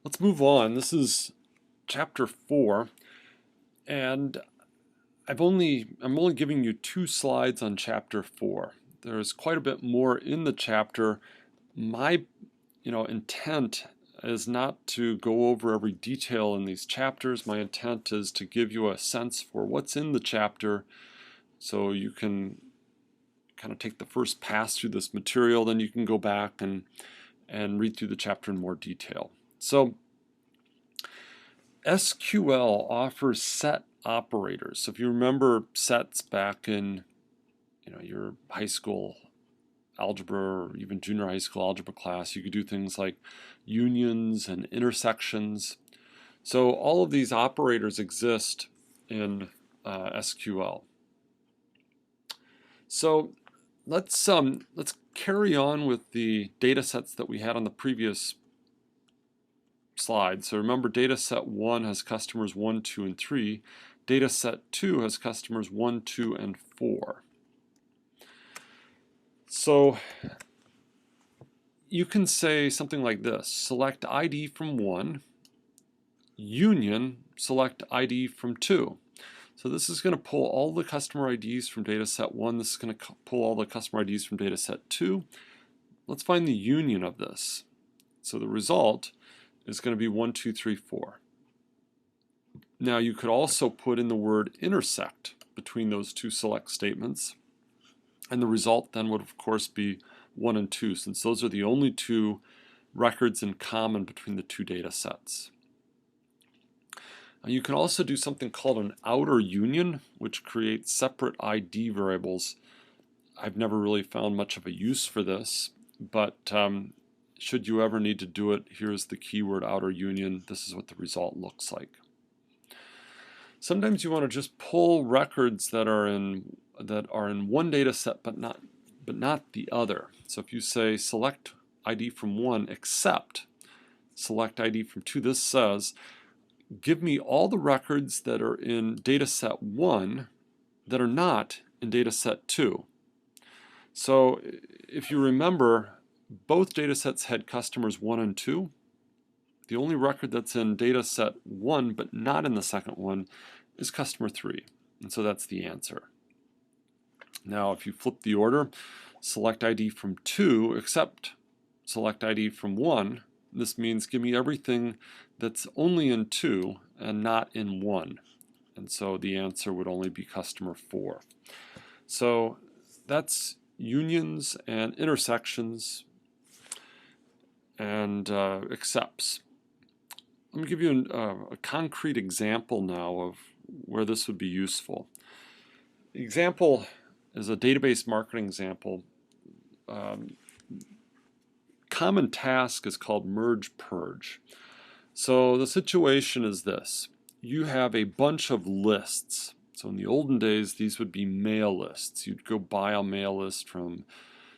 Let's move on. This is chapter 4, and I'm only giving you 2 slides on chapter 4. There's quite a bit more in the chapter. My intent is not to go over every detail in these chapters. My intent is to give you a sense for what's in the chapter so you can kind of take the first pass through this material, then you can go back and read through the chapter in more detail. So SQL offers set operators. So if you remember sets back in your high school algebra or even junior high school algebra class, you could do things like unions and intersections. So all of these operators exist in SQL. So let's carry on with the data sets that we had on the previous slide. So remember, data set 1 has customers 1, 2, and 3. Data set 2 has customers 1, 2, and 4. So you can say something like this: select ID from 1, union, select ID from 2. So this is going to pull all the customer IDs from data set 1. This is going to pull all the customer IDs from data set 2. Let's find the union of this. So the result is going to be 1, 2, 3, 4. Now you could also put in the word intersect between those two select statements, and the result then would of course be 1 and 2, since those are the only two records in common between the two data sets. You can also do something called an outer union, which creates separate ID variables. I've never really found much of a use for this, but should you ever need to do it, here's the keyword outer union. This is what the result looks like. Sometimes you want to just pull records that are in one data set but not the other. So if you say select ID from 1 except select ID from 2, this says give me all the records that are in data set 1 that are not in data set 2. So if you remember, both data sets had customers 1 and 2. The only record that's in data set 1 but not in the second one is customer 3. And so that's the answer. Now if you flip the order, select ID from 2 except select ID from 1, this means give me everything that's only in 2 and not in 1. And so the answer would only be customer 4. So that's unions and intersections and accepts. Let me give you a concrete example now of where this would be useful. The example is a database marketing example. Common task is called Merge-Purge. So the situation is this: you have a bunch of lists. So in the olden days, these would be mail lists. You'd go buy a mail list from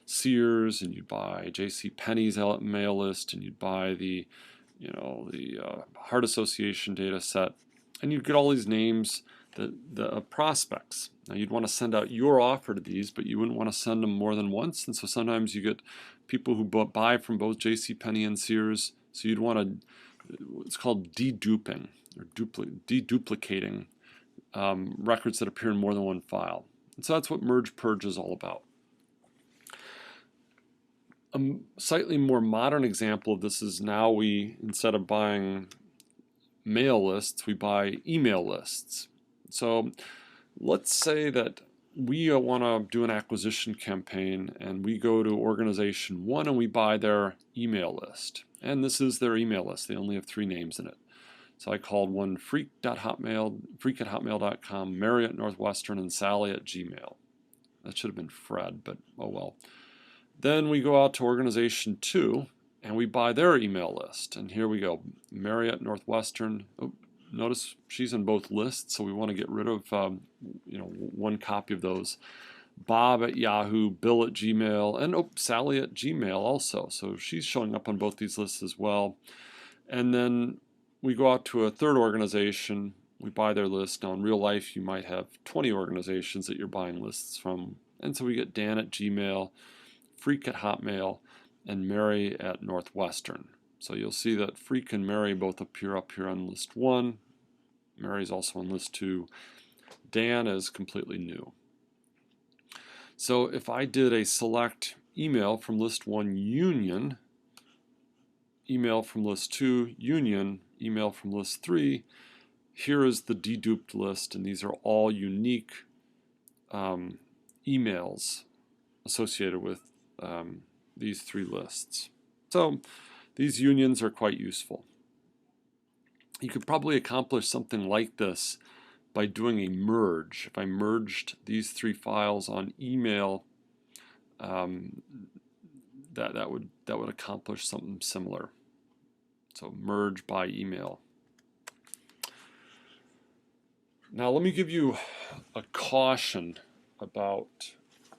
Sears, and you'd buy JCPenney's mail list, and you'd buy the Heart Association data set, and you'd get all these names, the prospects. Now you'd want to send out your offer to these, but you wouldn't want to send them more than once, and so sometimes you get people who buy from both JCPenney and Sears, so you'd want to, it's called deduping, or deduplicating records that appear in more than one file. And so that's what Merge-Purge is all about. A slightly more modern example of this is now we, instead of buying mail lists, we buy email lists. So let's say that we want to do an acquisition campaign, and we go to organization 1 and we buy their email list. And this is their email list. They only have 3 names in it. So I called one freak@hotmail.com, Mary at Northwestern, and Sally at Gmail. That should have been Fred, but oh well. Then we go out to organization 2 and we buy their email list. And here we go, Mary at Northwestern. Oh, notice she's in both lists, so we want to get rid of one copy of those. Bob at Yahoo, Bill at Gmail, and Sally at Gmail also. So she's showing up on both these lists as well. And then we go out to a third organization, we buy their list. Now in real life you might have 20 organizations that you're buying lists from. And so we get Dan at Gmail, Freak at Hotmail, and Mary at Northwestern. So you'll see that Freak and Mary both appear up here on list 1. Mary's also on list 2. Dan is completely new. So if I did a select email from list 1 union, email from list 2 union, email from list 3, here is the deduped list, and these are all unique emails associated with these 3 lists. So these unions are quite useful. You could probably accomplish something like this by doing a merge. If I merged these 3 files on email, that would accomplish something similar. So merge by email. Now let me give you a caution about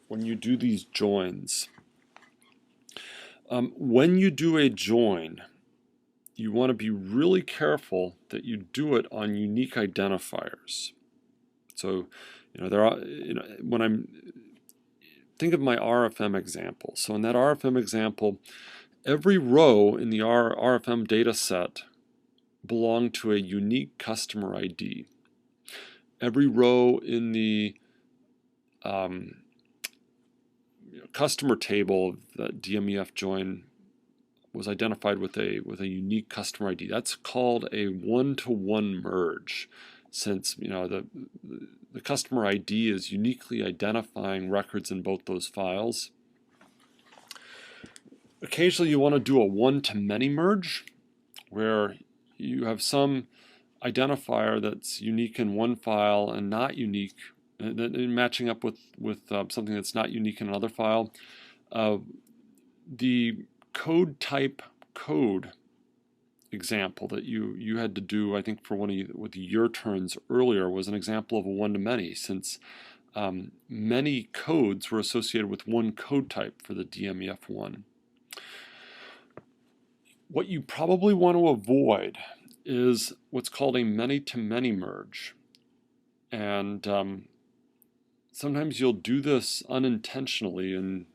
when you do these joins. When you do a join, you want to be really careful that you do it on unique identifiers. So, there are, when think of my RFM example. So in that RFM example, every row in the RFM data set belonged to a unique customer ID. Every row in the customer table of that DMEF join was identified with a unique customer ID. That's called a one-to-one merge, since the customer ID is uniquely identifying records in both those files. Occasionally you want to do a one-to-many merge, where you have some identifier that's unique in one file and not unique, matching up with something that's not unique in another file. The code type code example that you had to do, I think, for one of the your turns earlier, was an example of a one-to-many, since many codes were associated with one code type for the DMEF1. What you probably want to avoid is what's called a many-to-many merge. And sometimes you'll do this unintentionally and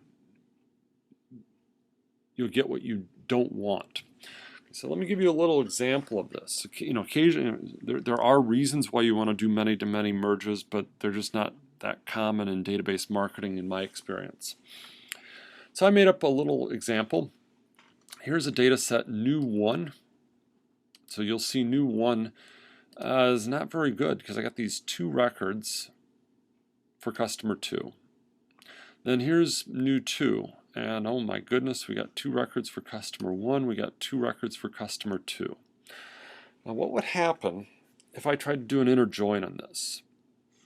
you'll get what you don't want. So let me give you a little example of this. Occasionally there are reasons why you want to do many-to-many merges, but they're just not that common in database marketing in my experience. So I made up a little example. Here's a data set new 1. So you'll see new 1 is not very good because I got these 2 records for customer 2. Then here's new 2. And oh my goodness, we got 2 records for customer 1, we got 2 records for customer 2. Now what would happen if I tried to do an inner join on this?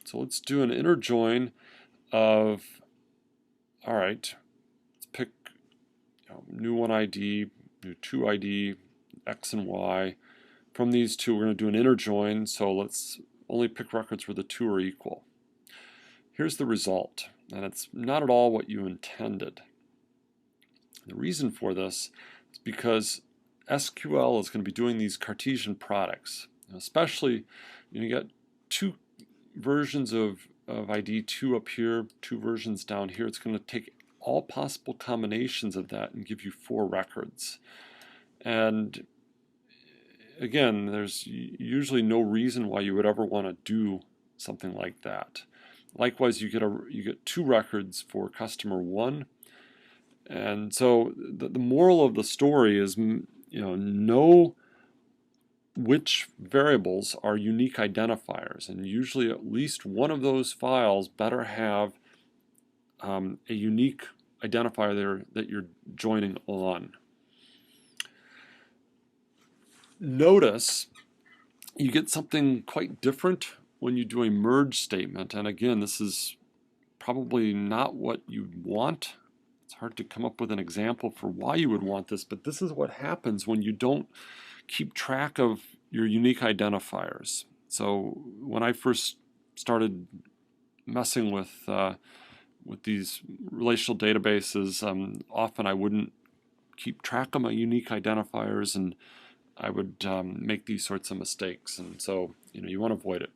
So let's do an inner join of, all right, let's pick new 1 ID, new 2 ID, X and Y. From these 2, we're going to do an inner join, so let's only pick records where the 2 are equal. Here's the result, and it's not at all what you intended. The reason for this is because SQL is going to be doing these Cartesian products, especially you get 2 versions of ID 2 up here, 2 versions down here. It's going to take all possible combinations of that and give you 4 records. And again, there's usually no reason why you would ever want to do something like that. Likewise, you get 2 records for customer 1. And so the moral of the story is, know which variables are unique identifiers, and usually at least one of those files better have a unique identifier there that you're joining on. Notice you get something quite different when you do a merge statement, and again, this is probably not what you'd want. It's hard to come up with an example for why you would want this, but this is what happens when you don't keep track of your unique identifiers. So when I first started messing with these relational databases, often I wouldn't keep track of my unique identifiers, and I would make these sorts of mistakes, and so you want to avoid it.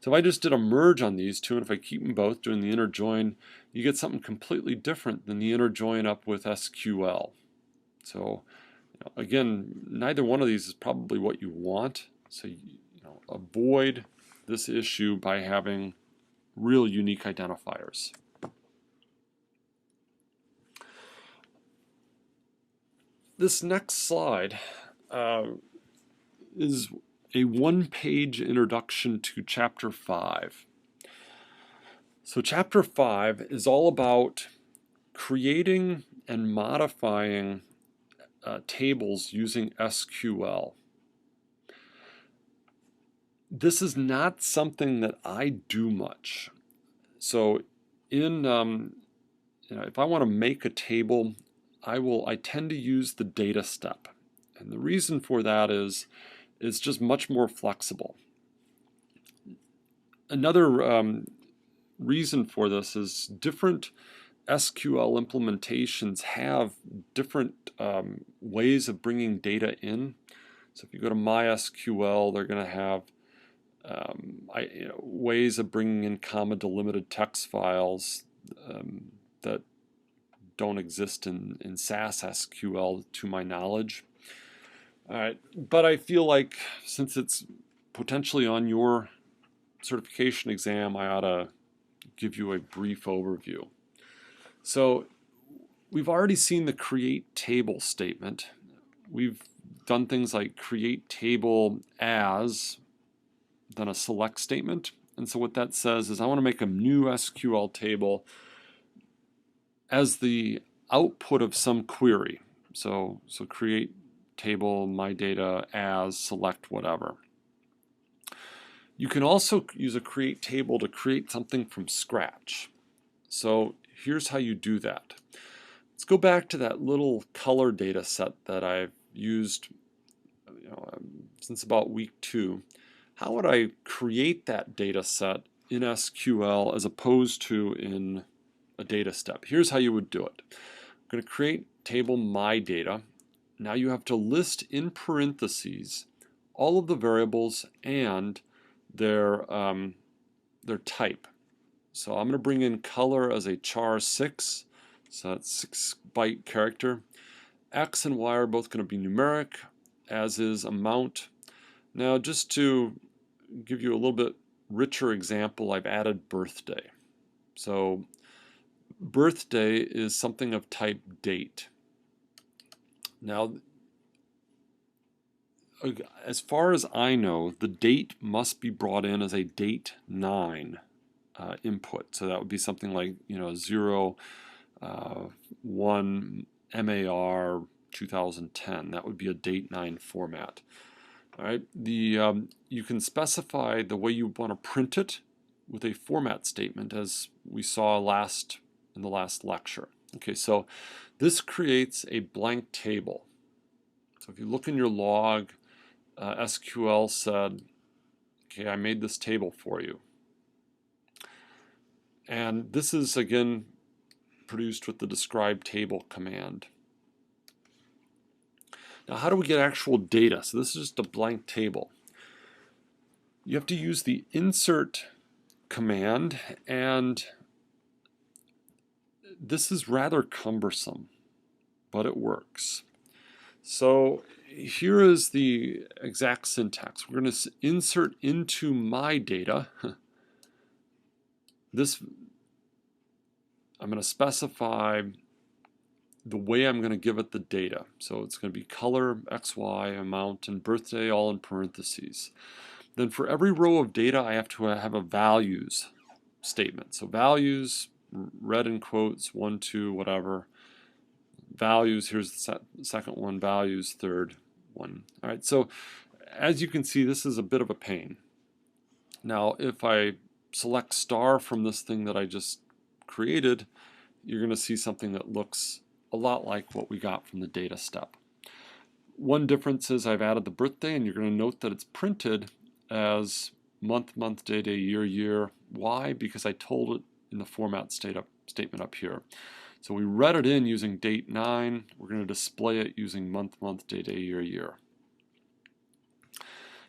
So if I just did a merge on these 2, and if I keep them both doing the inner join, you get something completely different than the inner join up with SQL. So Again, neither one of these is probably what you want, so avoid this issue by having real unique identifiers. This next slide is a one-page introduction to Chapter 5. So Chapter 5 is all about creating and modifying tables using SQL. This is not something that I do much. So in if I want to make a table, I tend to use the data step, and the reason for that is it's just much more flexible. Another reason for this is different SQL implementations have different ways of bringing data in. So if you go to MySQL, they're going to have ways of bringing in comma delimited text files that don't exist in SAS SQL to my knowledge. All right, but I feel like since it's potentially on your certification exam, I ought to give you a brief overview. So we've already seen the create table statement. We've done things like create table as, then a select statement. And so what that says is I want to make a new SQL table as the output of some query. So create table my data as select whatever. You can also use a create table to create something from scratch. So here's how you do that. Let's go back to that little color data set that I've used since about week 2. How would I create that data set in SQL as opposed to in a data step? Here's how you would do it. I'm going to create table my data. Now you have to list in parentheses all of the variables and their type. So I'm going to bring in color as a char6, so that's 6-byte character. X and Y are both going to be numeric, as is amount. Now just to give you a little bit richer example, I've added birthday. So birthday is something of type date. Now, as far as I know, the date must be brought in as a date 9 input. So that would be something like 0, 1 MAR 2010. That would be a date 9 format. All right. You can specify the way you want to print it with a format statement, as we saw in the last lecture. Okay, so this creates a blank table. So if you look in your log, SQL said, okay, I made this table for you. And this is, again, produced with the describe table command. Now, how do we get actual data? So this is just a blank table. You have to use the insert command, and this is rather cumbersome, but it works. So here is the exact syntax. We're going to insert into my data. I'm going to specify the way I'm going to give it the data. So it's going to be color, XY, amount, and birthday all in parentheses. Then for every row of data, I have to have a values statement. So values, read in quotes, 1, 2, whatever. Values, here's the second one, values, third one. All right, so as you can see, this is a bit of a pain. Now, if I select star from this thing that I just created, you're going to see something that looks a lot like what we got from the data step. One difference is I've added the birthday, and you're going to note that it's printed as month, month, day, day, year, year. Why? Because I told it in the format statement up here. So we read it in using date 9. We're going to display it using month, month, day, day, year, year.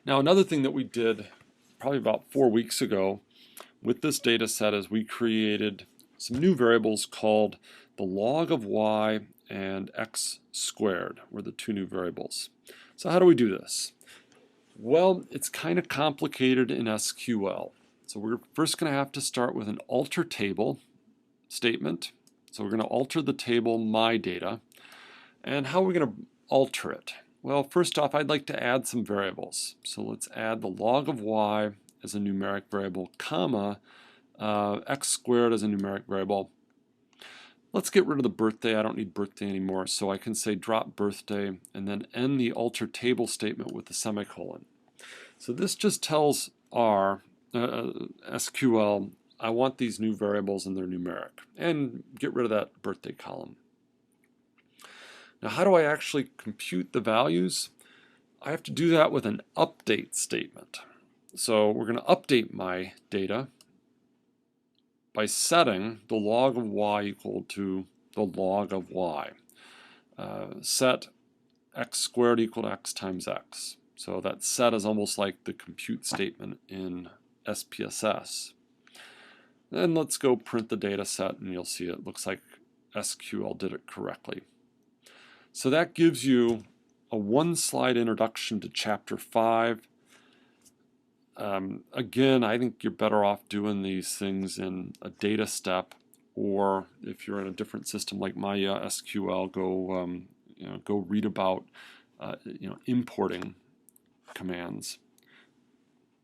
Now another thing that we did probably about 4 weeks ago with this data set is we created some new variables called the log of y and x squared were the two new variables. So how do we do this? Well, it's kind of complicated in SQL. So we're first going to have to start with an alter table statement. So we're going to alter the table myData. And how are we going to alter it? Well, first off, I'd like to add some variables. So let's add the log of y as a numeric variable, comma, x squared as a numeric variable. Let's get rid of the birthday. I don't need birthday anymore, so I can say drop birthday and then end the alter table statement with the semicolon. So this just tells our SQL, I want these new variables and they're numeric, and get rid of that birthday column. Now, how do I actually compute the values? I have to do that with an update statement. So we're going to update my data by setting the log of y equal to the log of y. Set x squared equal to x times x. So that set is almost like the compute statement in SPSS. Then let's go print the data set and you'll see it looks like SQL did it correctly. So that gives you a one-slide introduction to Chapter 5. Again, I think you're better off doing these things in a data step, or if you're in a different system like MySQL, go read about importing commands.